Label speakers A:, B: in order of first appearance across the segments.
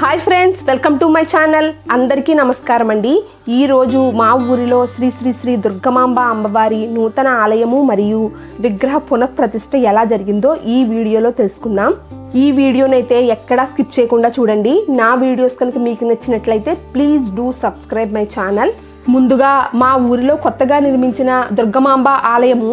A: Hi friends, welcome to my channel. అందరికీ నమస్కారం అండి. ఈరోజు మా ఊరిలో శ్రీ శ్రీ శ్రీ దుర్గమాంబ అమ్మవారి నూతన ఆలయము మరియు విగ్రహ పునఃప్రతిష్ఠ ఎలా జరిగిందో ఈ వీడియోలో తెలుసుకుందాం. ఈ వీడియోనైతే ఎక్కడా స్కిప్ చేయకుండా చూడండి. నా వీడియోస్ కనుక మీకు నచ్చినట్లయితే please do subscribe my channel. ముందుగా మా ఊరిలో కొత్తగా నిర్మించిన దుర్గమాంబ ఆలయము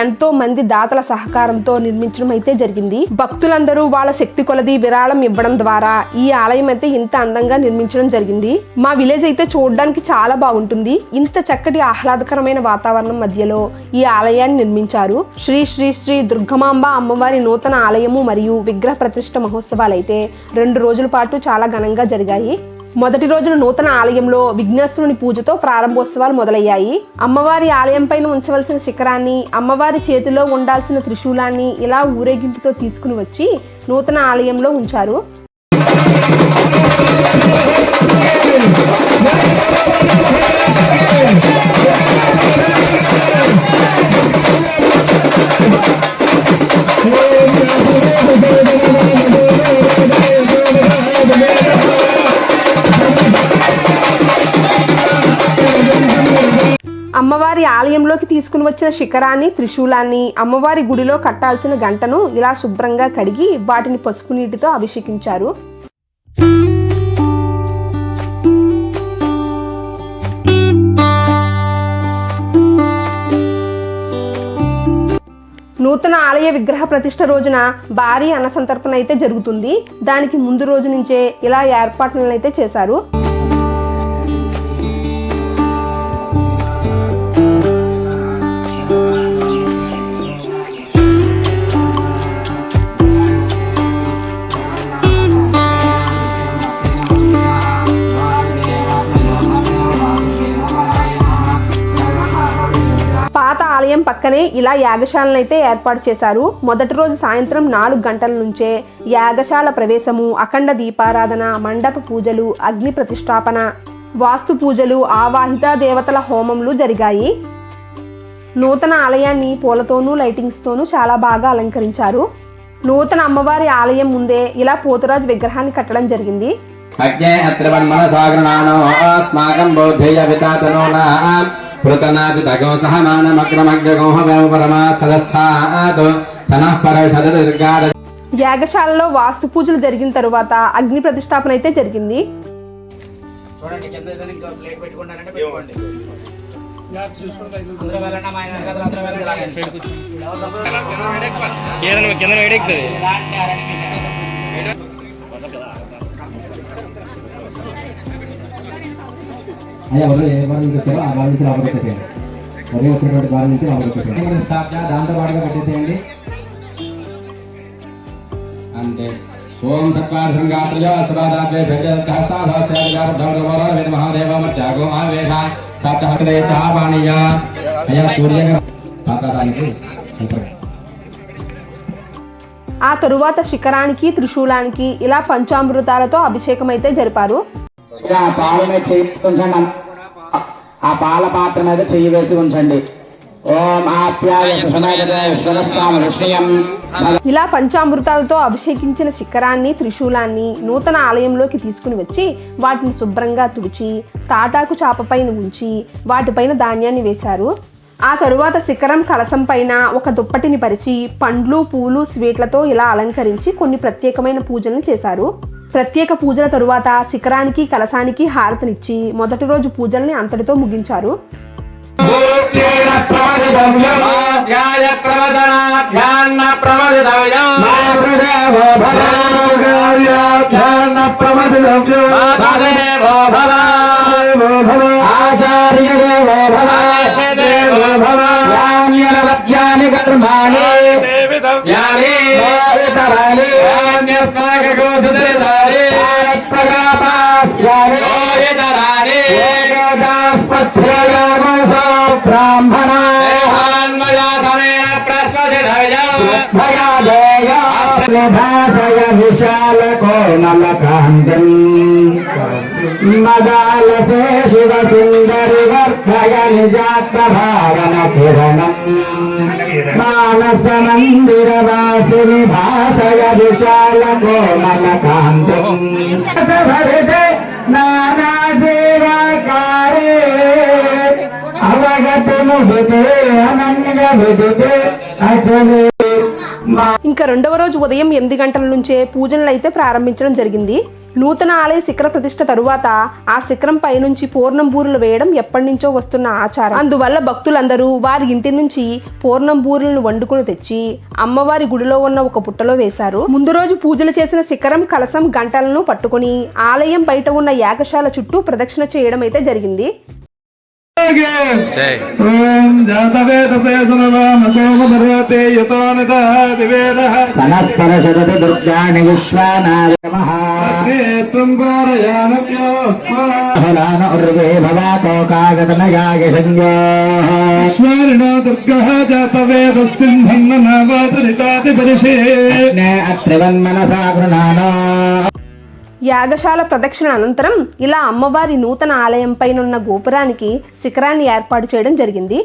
A: ఎంతో మంది దాతల సహకారంతో నిర్మించడం అయితే జరిగింది. భక్తులందరూ వాళ్ళ శక్తి కొలది విరాళం ఇవ్వడం ద్వారా ఈ ఆలయం అయితే ఇంత అందంగా నిర్మించడం జరిగింది. మా విలేజ్ అయితే చూడడానికి చాలా బాగుంటుంది. ఇంత చక్కటి ఆహ్లాదకరమైన వాతావరణం మధ్యలో ఈ ఆలయాన్ని నిర్మించారు. శ్రీ శ్రీ శ్రీ దుర్గమాంబ అమ్మవారి నూతన ఆలయము మరియు విగ్రహ ప్రతిష్ఠ మహోత్సవాలు అయితే 2 రోజుల పాటు చాలా ఘనంగా జరిగాయి. మొదటి రోజున నూతన ఆలయంలో విఘ్నేశ్వరుని పూజతో ప్రారంభోత్సవాలు మొదలయ్యాయి. అమ్మవారి ఆలయం పైన ఉంచవలసిన శిఖరాన్ని, అమ్మవారి చేతిలో ఉండాల్సిన త్రిశూలాన్ని ఇలా ఊరేగింపుతో తీసుకుని వచ్చి నూతన ఆలయంలో ఉంచారు. అమ్మవారి ఆలయంలోకి తీసుకుని వచ్చిన శిఖరాన్ని, త్రిశూలాన్ని, అమ్మవారి గుడిలో కట్టాల్సిన గంటను ఇలా శుభ్రంగా కడిగి వాటిని పసుపు నీటితో అభిషేకించారు. నూతన ఆలయ విగ్రహ ప్రతిష్ఠ రోజున భారీ అన్నసంతర్పణ అయితే జరుగుతుంది. దానికి ముందు రోజు నుంచే ఇలా ఏర్పాట్లను అయితే చేశారు. ఆలయం పక్కనే ఇలా యాగశాలను అయితే ఏర్పాటు చేశారు. మొదటి రోజు సాయంత్రం 4 గంటల నుంచే యాగశాల ప్రవేశము, అఖండ దీపారాధన, మండప పూజలు, అగ్ని ప్రతిష్టాపన, వాస్తు పూజలు, ఆవాహిత దేవతల హోమములు జరిగాయి. నూతన ఆలయాన్ని పూలతోనూ లైటింగ్స్ తోనూ చాలా బాగా అలంకరించారు. నూతన అమ్మవారి ఆలయం ముందే ఇలా పోతురాజు విగ్రహాన్ని కట్టడం జరిగింది. యాగశాలలో వాస్తు పూజలు జరిగిన తరువాత అగ్ని ప్రతిష్టాపన అయితే జరిగింది.
B: అంటే ఓం తత్వార్థంగాత్రయో అస్వాదాభ్యే భజ మహాదేవమత్యాగో ఆవేశ సాతహదేశావాణియ అయ సూర్య పాతానికి.
A: ఆ తరువాత శిఖరానికి, త్రిశూలానికి ఇలా పంచామృతాలతో అభిషేకం అయితే జరిపారు.
C: ఆ పాల పాత్ర మీద చెయ్యి వేసి ఉంచండి.
A: ఇలా పంచామృతాలతో అభిషేకించిన శిఖరాన్ని, త్రిశూలాన్ని నూతన ఆలయంలోకి తీసుకుని వచ్చి వాటిని శుభ్రంగా తుడిచి తాటాకు చాపపైన ఉంచి వాటిపైన ధాన్యాన్ని వేశారు. ఆ తరువాత శిఖరం కలసం పైన ఒక దుప్పటిని పరిచి పండ్లు, పూలు, స్వీట్లతో ఇలా అలంకరించి కొన్ని ప్రత్యేకమైన పూజలను చేశారు. ప్రత్యేక పూజల తరువాత శిఖరానికి, కలసానికి హారతినిచ్చి మొదటి రోజు పూజల్ని అంతటితో ముగించారు.
C: విశాల కోణల కాంతం మదాలసే శివ సుందరి వర్ధయ నిజాత్మ భావన కిరణం మానస మందిర వాసిని భాషయ విశాల కోమల కాంతం భరితే నానా సేవాకారే అవగతి ముదితే అనన్య విదితే అసలే.
A: ఇంకా రెండవ రోజు ఉదయం 8 గంటల నుంచే పూజలు అయితే ప్రారంభించడం జరిగింది. నూతన ఆలయ శిఖర ప్రతిష్ఠ తరువాత ఆ శిఖరం పై నుంచి పూర్ణం బూరులు వేయడం ఎప్పటి నుంచో వస్తున్న ఆచారం. అందువల్ల భక్తులందరూ వారి ఇంటి నుంచి పూర్ణం బూరులను వండుకుని తెచ్చి అమ్మవారి గుడిలో ఉన్న ఒక పుట్టలో వేశారు. ముందు రోజు పూజలు చేసిన శిఖరం, కలశం, గంటలను పట్టుకుని ఆలయం బయట ఉన్న యాగశాల చుట్టూ ప్రదక్షిణ చేయడం అయితే జరిగింది. యాగశాల ప్రదక్షిణ అనంతరం ఇలా అమ్మవారి నూతన ఆలయం పైనున్న గోపురానికి శిఖరాన్ని ఏర్పాటు చేయడం జరిగింది.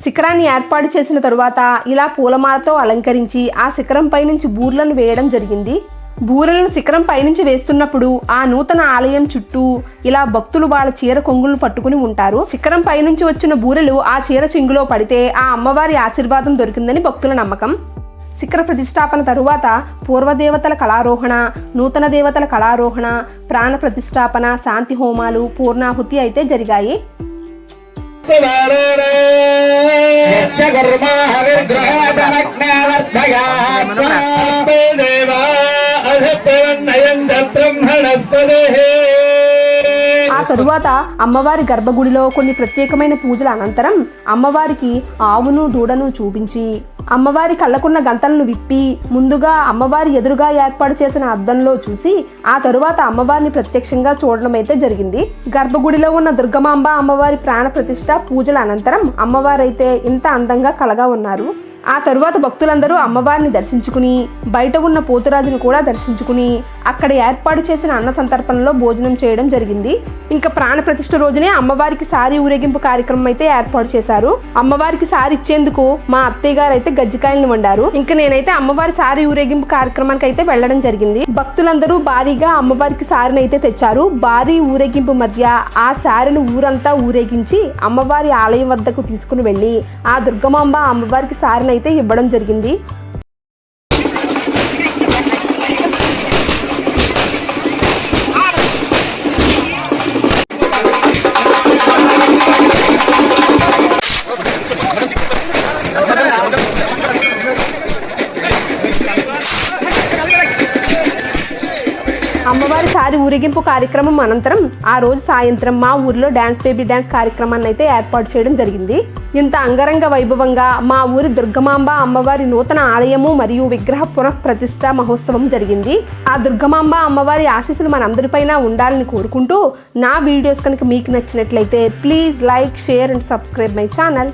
A: శిఖరాన్ని ఏర్పాటు చేసిన తరువాత ఇలా పూలమాలతో అలంకరించి ఆ శిఖరం పైనుంచి బూర్లను వేయడం జరిగింది. బూరెలను శిఖరం పైనుంచి వేస్తున్నప్పుడు ఆ నూతన ఆలయం చుట్టూ ఇలా భక్తులు వాళ్ళ చీర కొంగులను పట్టుకుని ఉంటారు. శిఖరం పైనుంచి వచ్చిన బూరెలు ఆ చీర చెంగులో పడితే ఆ అమ్మవారి ఆశీర్వాదం దొరికిందని భక్తుల నమ్మకం. శిఖర ప్రతిష్టాపన తరువాత పూర్వదేవతల కళారోహణ, నూతన దేవతల కళారోహణ, ప్రాణ ప్రతిష్టాపన, శాంతి హోమాలు, పూర్ణాహుతి అయితే జరిగాయి. ఆ తరువాత అమ్మవారి గర్భగుడిలో కొన్ని ప్రత్యేకమైన పూజల అనంతరం అమ్మవారికి ఆవును దూడను చూపించి అమ్మవారి కళ్ళకున్న గంతలను విప్పి ముందుగా అమ్మవారి ఎదురుగా ఏర్పాటు చేసిన అద్దంలో చూసి ఆ తరువాత అమ్మవారిని ప్రత్యక్షంగా చూడడం అయితే జరిగింది. గర్భగుడిలో ఉన్న దుర్గమాంబ అమ్మవారి ప్రాణ ప్రతిష్ఠ పూజల అనంతరం అమ్మవారైతే ఇంత అందంగా కలగా ఉన్నారు. ఆ తరువాత భక్తులందరూ అమ్మవారిని దర్శించుకుని బయట ఉన్న పోతురాజును కూడా దర్శించుకుని అక్కడ ఏర్పాటు చేసిన అన్న సంతర్పణలో భోజనం చేయడం జరిగింది. ఇంకా ప్రాణ ప్రతిష్ఠ రోజునే అమ్మవారికి సారీ ఊరేగింపు కార్యక్రమం అయితే ఏర్పాటు చేశారు. అమ్మవారికి సారీ ఇచ్చేందుకు మా అత్తయ్య గారు అయితే గజ్జికాయలను వండారు. ఇంకా నేనైతే అమ్మవారి సారీ ఊరేగింపు కార్యక్రమానికి అయితే వెళ్ళడం జరిగింది. భక్తులందరూ భారీగా అమ్మవారికి సారీని అయితే తెచ్చారు. భారీ ఊరేగింపు మధ్య ఆ సారీని ఊరంతా ఊరేగించి అమ్మవారి ఆలయం వద్దకు తీసుకుని వెళ్ళి ఆ దుర్గమాంబ అమ్మవారికి సారీని అయితే ఇవ్వడం జరిగింది. అమ్మవారి సారి ఊరేగింపు కార్యక్రమం అనంతరం ఆ రోజు సాయంత్రం మా ఊరిలో డాన్స్ బేబీ డాన్స్ కార్యక్రమాన్ని అయితే ఏర్పాటు చేయడం జరిగింది. ఇంత అంగరంగ వైభవంగా మా ఊరి దుర్గమాంబ అమ్మవారి నూతన ఆలయము మరియు విగ్రహ పునఃప్రతిష్ఠ మహోత్సవం జరిగింది. ఆ దుర్గమాంబ అమ్మవారి ఆశీస్సులు మనందరిపైన ఉండాలని కోరుకుంటూ నా వీడియోస్ కనుక మీకు నచ్చినట్లయితే please like, share and subscribe my channel.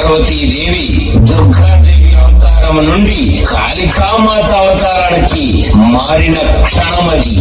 D: Parvati Devi Durga Devi అవతారం నుండి కాళికామాత అవతారానికి మారిన క్షణమది.